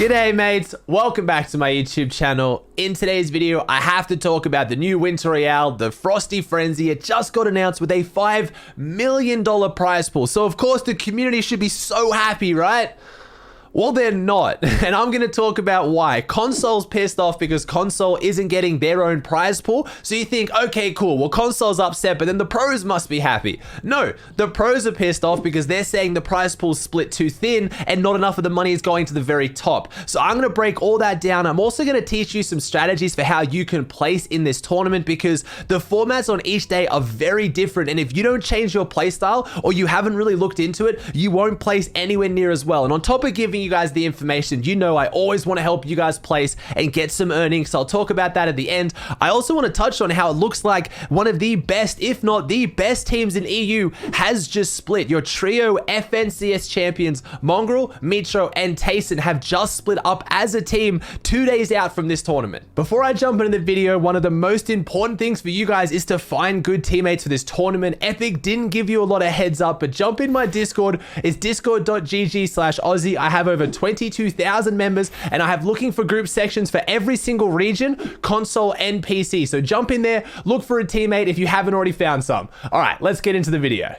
G'day mates, welcome back to my YouTube channel. In today's video, I have to talk about the new Winter Royale, the Frosty Frenzy. It just got announced with a $5 million prize pool. So of course the community should be so happy, right? Well, they're not, and I'm going to talk about why. Console's pissed off because Console isn't getting their own prize pool, so you think, okay, cool, well, Console's upset, but then the pros must be happy. No, the pros are pissed off because they're saying the prize pool's split too thin and not enough of the money is going to the very top. So I'm going to break all that down. I'm also going to teach you some strategies for how you can place in this tournament because the formats on each day are very different, and if you don't change your playstyle or you haven't really looked into it, you won't place anywhere near as well. And on top of giving you guys the information, you know I always want to help you guys place and get some earnings, so I'll talk about that at the end. I also want to touch on how it looks like one of the best, if not the best teams in EU has just split. Your trio FNCS champions Mongraal, Mitro, and Tayson have just split up as a team 2 days out from this tournament. Before I jump into the video, one of the most important things for you guys is to find good teammates for this tournament. Epic didn't give you a lot of heads up, but jump in my Discord. It's discord.gg/Aussie. I have over 22,000 members, and I have looking for group sections for every single region, console and PC. So jump in there, look for a teammate if you haven't already found some. All right, let's get into the video.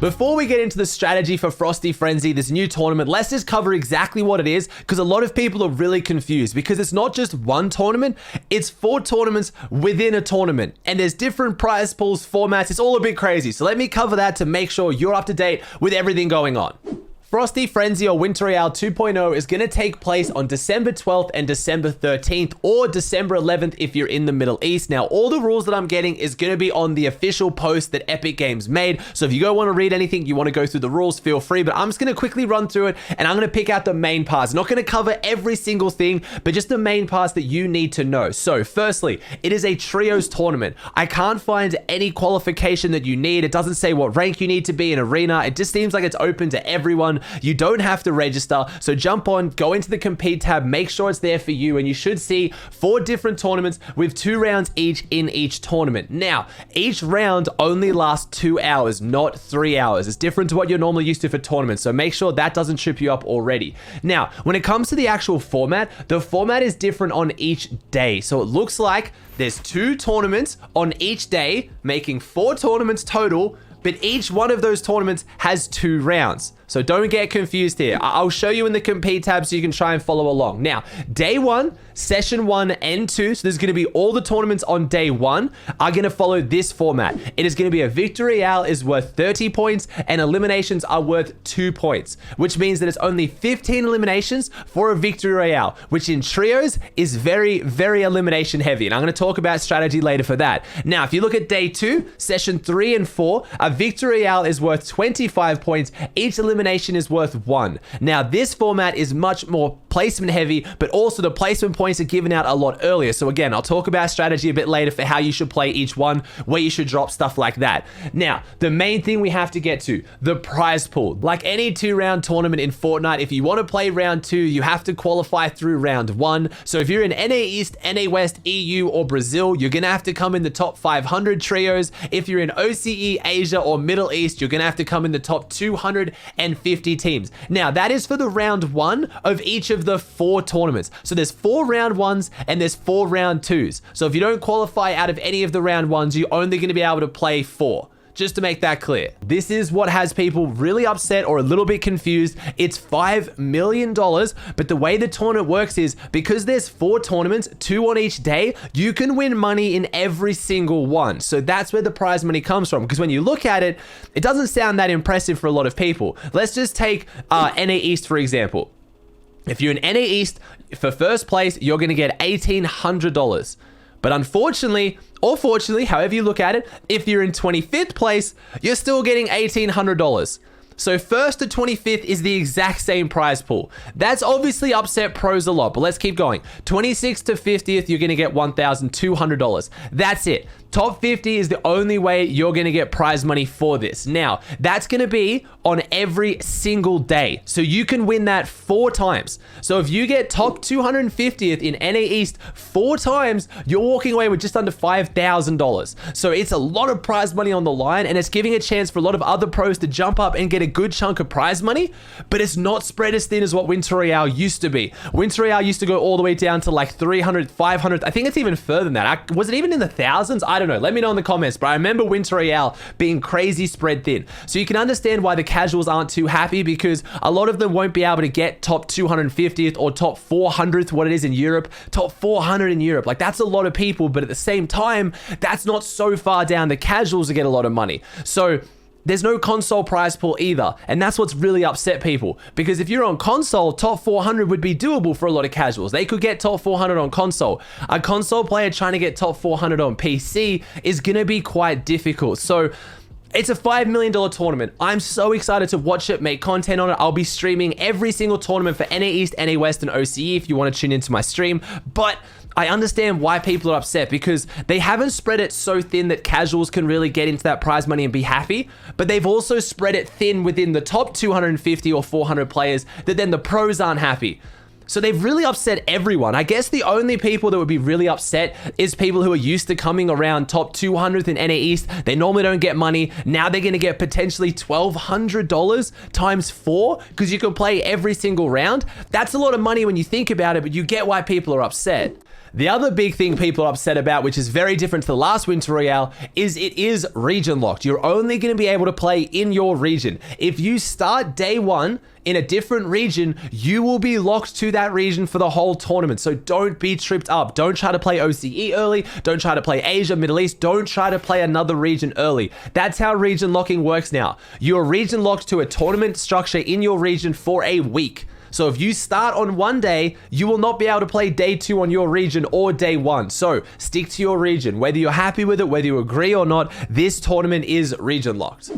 Before we get into the strategy for Frosty Frenzy, this new tournament, let's just cover exactly what it is, because a lot of people are really confused because it's not just one tournament, it's 4 tournaments within a tournament, and there's different prize pools, formats. It's all a bit crazy. So let me cover that to make sure you're up to date with everything going on. Frosty Frenzy or Winter Royale 2.0 is going to take place on December 12th and December 13th or December 11th if you're in the Middle East. Now, all the rules that I'm getting is going to be on the official post that Epic Games made. So if you don't want to read anything, you want to go through the rules, feel free. But I'm just going to quickly run through it and I'm going to pick out the main parts. I'm not going to cover every single thing, but just the main parts that you need to know. So firstly, it is a trios tournament. I can't find any qualification that you need. It doesn't say what rank you need to be in arena. It just seems like it's open to everyone. You don't have to register, so jump on, go into the compete tab, make sure it's there for you, and you should see 4 different tournaments with 2 rounds each in each tournament. Now, each round only lasts 2 hours, not 3 hours. It's different to what you're normally used to for tournaments, so make sure that doesn't trip you up already. Now, when it comes to the actual format, the format is different on each day. So it looks like there's 2 tournaments on each day, making 4 tournaments total, but each one of those tournaments has 2 rounds. So don't get confused here. I'll show you in the compete tab so you can try and follow along. Now, day 1, session 1 and 2, so there's going to be all the tournaments on day 1 are going to follow this format. It is going to be a Victory Royale is worth 30 points and eliminations are worth 2 points, which means that it's only 15 eliminations for a Victory Royale, which in trios is very, very elimination heavy. And I'm going to talk about strategy later for that. Now, if you look at day 2, session 3 and 4, a Victory Royale is worth 25 points. Each elimination is worth 1. Now, this format is much more placement heavy, but also the placement points are given out a lot earlier. So again, I'll talk about strategy a bit later for how you should play each one, where you should drop, stuff like that. Now, the main thing we have to get to, the prize pool. Like any 2-round tournament in Fortnite, if you want to play round 2, you have to qualify through round 1. So if you're in NA East, NA West, EU, or Brazil, you're going to have to come in the top 500 trios. If you're in OCE, Asia, or Middle East, you're going to have to come in the top 250 teams. Now, that is for the round 1 of each of the 4 tournaments. So there's 4 round 1s and there's 4 round 2s. So if you don't qualify out of any of the round 1s, you're only going to be able to play 4. Just to make that clear. This is what has people really upset or a little bit confused. It's $5 million, but the way the tournament works is because there's 4 tournaments, 2 on each day, you can win money in every single one. So that's where the prize money comes from. Because when you look at it, it doesn't sound that impressive for a lot of people. Let's just take NA East, for example. If you're in NA East, for first place, you're going to get $1,800. But unfortunately, or fortunately, however you look at it, if you're in 25th place, you're still getting $1,800. So first to 25th is the exact same prize pool. That's obviously upset pros a lot, but let's keep going. 26th to 50th, you're gonna get $1,200. That's it. Top 50 is the only way you're going to get prize money for this. Now, that's going to be on every single day. So you can win that 4 times. So if you get top 250th in NA East 4 times, you're walking away with just under $5,000. So it's a lot of prize money on the line, and it's giving a chance for a lot of other pros to jump up and get a good chunk of prize money, but it's not spread as thin as what Winter Royale used to be. Winter Royale used to go all the way down to like 300, 500. I think it's even further than that. Was it even in the thousands? I don't know. Let me know in the comments, but I remember Winter Royale being crazy spread thin. So you can understand why the casuals aren't too happy, because a lot of them won't be able to get top 250th or top 400th, what it is in Europe, top 400 in Europe. Like, that's a lot of people, but at the same time, that's not so far down the casuals to get a lot of money. So there's no console prize pool either. And that's what's really upset people. Because if you're on console, top 400 would be doable for a lot of casuals. They could get top 400 on console. A console player trying to get top 400 on PC is going to be quite difficult. So it's a $5 million tournament. I'm so excited to watch it, make content on it. I'll be streaming every single tournament for NA East, NA West, and OCE if you want to tune into my stream. But I understand why people are upset, because they haven't spread it so thin that casuals can really get into that prize money and be happy, but they've also spread it thin within the top 250 or 400 players that then the pros aren't happy. So they've really upset everyone. I guess the only people that would be really upset is people who are used to coming around top 200th in NA East. They normally don't get money. Now they're going to get potentially $1,200 times 4 because you can play every single round. That's a lot of money when you think about it, but you get why people are upset. The other big thing people are upset about, which is very different to the last Winter Royale, is it is region locked. You're only going to be able to play in your region. If you start day 1 in a different region, you will be locked to that region for the whole tournament. So don't be tripped up. Don't try to play OCE early. Don't try to play Asia, Middle East. Don't try to play another region early. That's how region locking works now. You're region locked to a tournament structure in your region for a week. So if you start on one day, you will not be able to play day 2 on your region or day 1. So stick to your region. Whether you're happy with it, whether you agree or not, this tournament is region locked.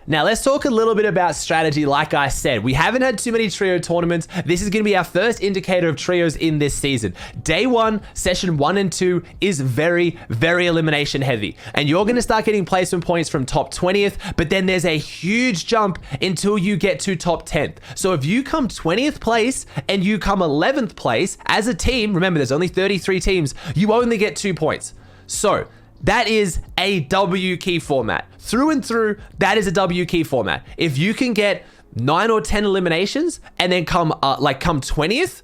Now, let's talk a little bit about strategy. Like I said, we haven't had too many trio tournaments. This is going to be our first indicator of trios in this season. Day 1, session 1 and 2 is very, very elimination heavy. And you're going to start getting placement points from top 20th, but then there's a huge jump until you get to top 10th. So if you come 20th place and you come 11th place as a team, remember there's only 33 teams, you only get 2 points. So that is a W key format. Through and through, that is a W key format. If you can get 9 or 10 eliminations and then come 20th,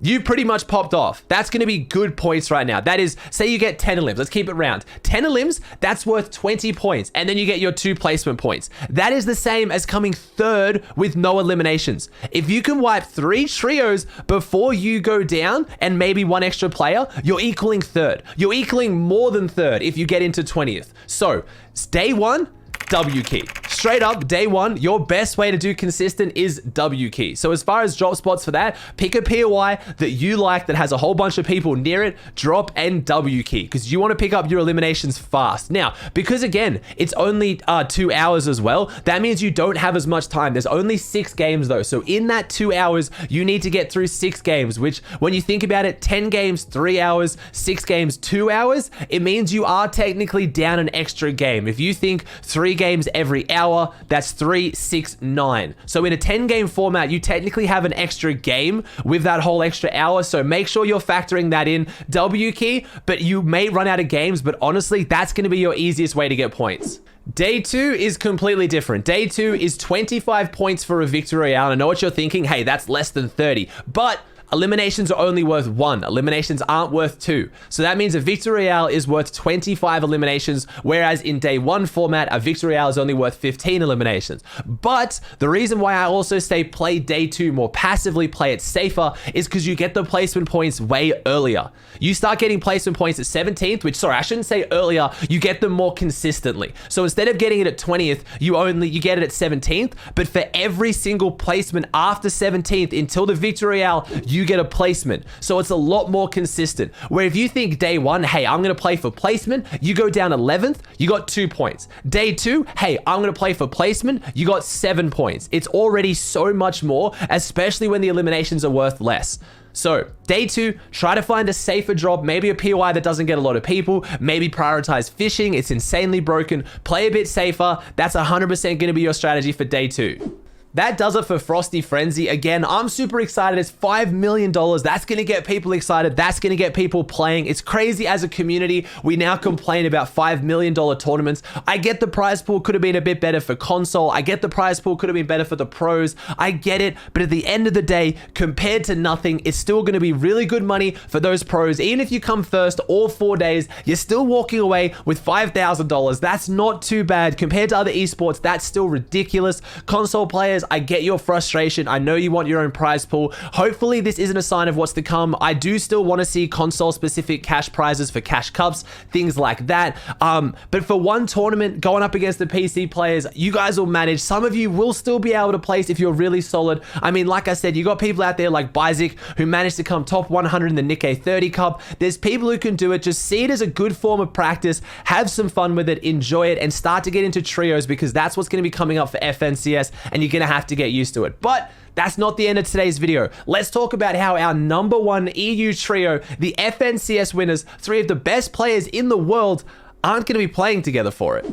you pretty much popped off. That's going to be good points right now. That is, say you get 10 elims. Let's keep it round. 10 elims, that's worth 20 points. And then you get your 2 placement points. That is the same as coming 3rd with no eliminations. If you can wipe 3 trios before you go down and maybe 1 extra player, you're equaling 3rd. You're equaling more than 3rd if you get into 20th. So, it's day 1, W key. Straight up, day 1, your best way to do consistent is W key. So as far as drop spots for that, pick a POI that you like that has a whole bunch of people near it, drop and W key, because you want to pick up your eliminations fast. Now, because again, it's only 2 hours as well, that means you don't have as much time. There's only 6 games though. So in that 2 hours, you need to get through 6 games, which when you think about it, 10 games, 3 hours, 6 games, 2 hours, it means you are technically down an extra game. If you think 3 games every hour, that's 3, 6, 9. So in a 10 game format, you technically have an extra game with that whole extra hour. So make sure you're factoring that in. W key, but you may run out of games, but honestly, that's going to be your easiest way to get points. Day 2 is completely different. Day 2 is 25 points for a Victory Royale. I know what you're thinking. Hey, that's less than 30, but eliminations are only worth 1. Eliminations aren't worth 2. So that means a Victory Royale is worth 25 eliminations, whereas in day 1 format, a Victory Royale is only worth 15 eliminations. But the reason why I also say play day 2 more passively, play it safer, is because you get the placement points way earlier. You start getting placement points at 17th, which, sorry, I shouldn't say earlier, you get them more consistently. So instead of getting it at 20th, you get it at 17th, but for every single placement after 17th until the Victory Royale, you get a placement. So it's a lot more consistent. Where if you think day 1, hey, I'm going to play for placement, you go down 11th, you got 2 points. Day 2, hey, I'm going to play for placement, you got 7 points. It's already so much more, especially when the eliminations are worth less. So day 2, try to find a safer drop, maybe a POI that doesn't get a lot of people, maybe prioritize fishing. It's insanely broken. Play a bit safer. That's 100% going to be your strategy for day 2. That does it for Frosty Frenzy. Again, I'm super excited. It's $5 million. That's going to get people excited. That's going to get people playing. It's crazy as a community. We now complain about $5 million tournaments. I get the prize pool could have been a bit better for console. I get the prize pool could have been better for the pros. I get it. But at the end of the day, compared to nothing, it's still going to be really good money for those pros. Even if you come first all 4 days, you're still walking away with $5,000. That's not too bad. Compared to other esports, that's still ridiculous. Console players, I get your frustration. I know you want your own prize pool. Hopefully this isn't a sign of what's to come. I do still want to see console specific cash prizes for cash cups, things like that. But for one tournament going up against the PC players, you guys will manage. Some of you will still be able to place if you're really solid. I mean, like I said, you got people out there like Bizik who managed to come top 100 in the Nikkei 30 Cup. There's people who can do it. Just see it as a good form of practice. Have some fun with it. Enjoy it and start to get into trios because that's what's going to be coming up for FNCS and you're going to have to get used to it. But that's not the end of today's video. Let's talk about how our #1 EU trio, the FNCS winners, 3 of the best players in the world, aren't going to be playing together for it.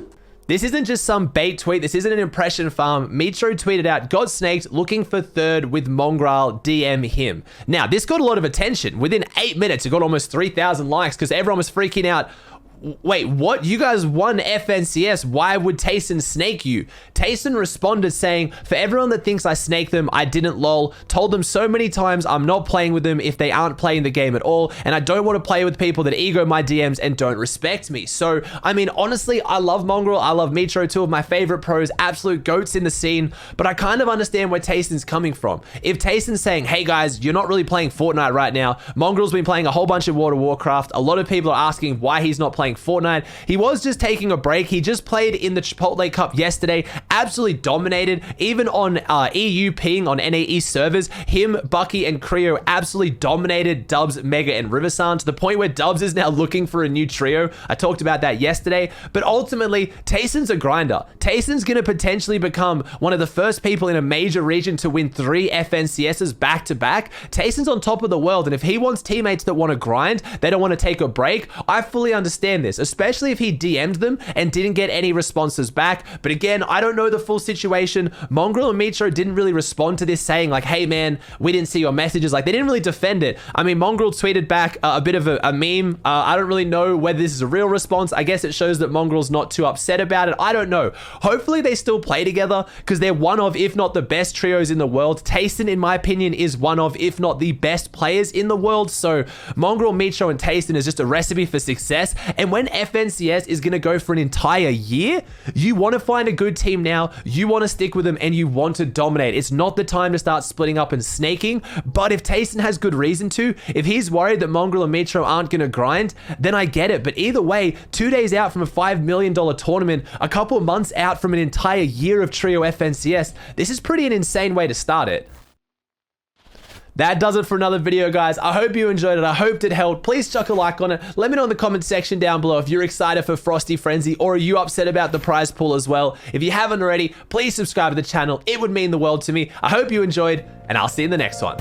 This isn't just some bait tweet. This isn't an impression farm. Mitro tweeted out, got snaked, looking for third with Mongraal, DM him. Now, this got a lot of attention. Within 8 minutes, it got almost 3,000 likes because everyone was freaking out. Wait, what? You guys won FNCS. Why would Tayson snake you? Tayson responded saying, for everyone that thinks I snaked them, I didn't lol. Told them so many times I'm not playing with them if they aren't playing the game at all. And I don't want to play with people that ego my DMs and don't respect me. So, I mean, honestly, I love Mongraal. I love Mitro, 2 of my favorite pros, absolute goats in the scene. But I kind of understand where Tayson's coming from. If Tayson's saying, hey guys, you're not really playing Fortnite right now. Mongraal's been playing a whole bunch of World of Warcraft. A lot of people are asking why he's not playing Fortnite. He was just taking a break. He just played in the Chipotle Cup yesterday, absolutely dominated. Even on EU ping on NAE servers, him, Bucky, and Creo absolutely dominated Dubs, Mega, and Riversan to the point where Dubs is now looking for a new trio. I talked about that yesterday, but ultimately, Tayson's a grinder. Tayson's going to potentially become one of the first people in a major region to win 3 FNCSs back to back. Tayson's on top of the world, and if he wants teammates that want to grind, they don't want to take a break, I fully understand this, especially if he DM'd them and didn't get any responses back. But again, I don't know the full situation. Mongraal and Mitro didn't really respond to this saying like, hey man, we didn't see your messages. Like they didn't really defend it. I mean, Mongraal tweeted back a bit of a meme. I don't really know whether this is a real response. I guess it shows that Mongraal's not too upset about it. I don't know. Hopefully they still play together because they're one of, if not the best trios in the world. Tayson, in my opinion, is one of, if not the best players in the world. So Mongraal, Mitro, and Tayson is just a recipe for success. And when FNCS is going to go for an entire year, you want to find a good team now, you want to stick with them, and you want to dominate. It's not the time to start splitting up and snaking, but if Tayson has good reason to, if he's worried that Mongraal and Mitro aren't going to grind, then I get it. But either way, 2 days out from a $5 million tournament, a couple of months out from an entire year of Trio FNCS, this is pretty an insane way to start it. That does it for another video, guys. I hope you enjoyed it. I hope it helped. Please chuck a like on it. Let me know in the comment section down below if you're excited for Frosty Frenzy or are you upset about the prize pool as well. If you haven't already, please subscribe to the channel. It would mean the world to me. I hope you enjoyed, and I'll see you in the next one.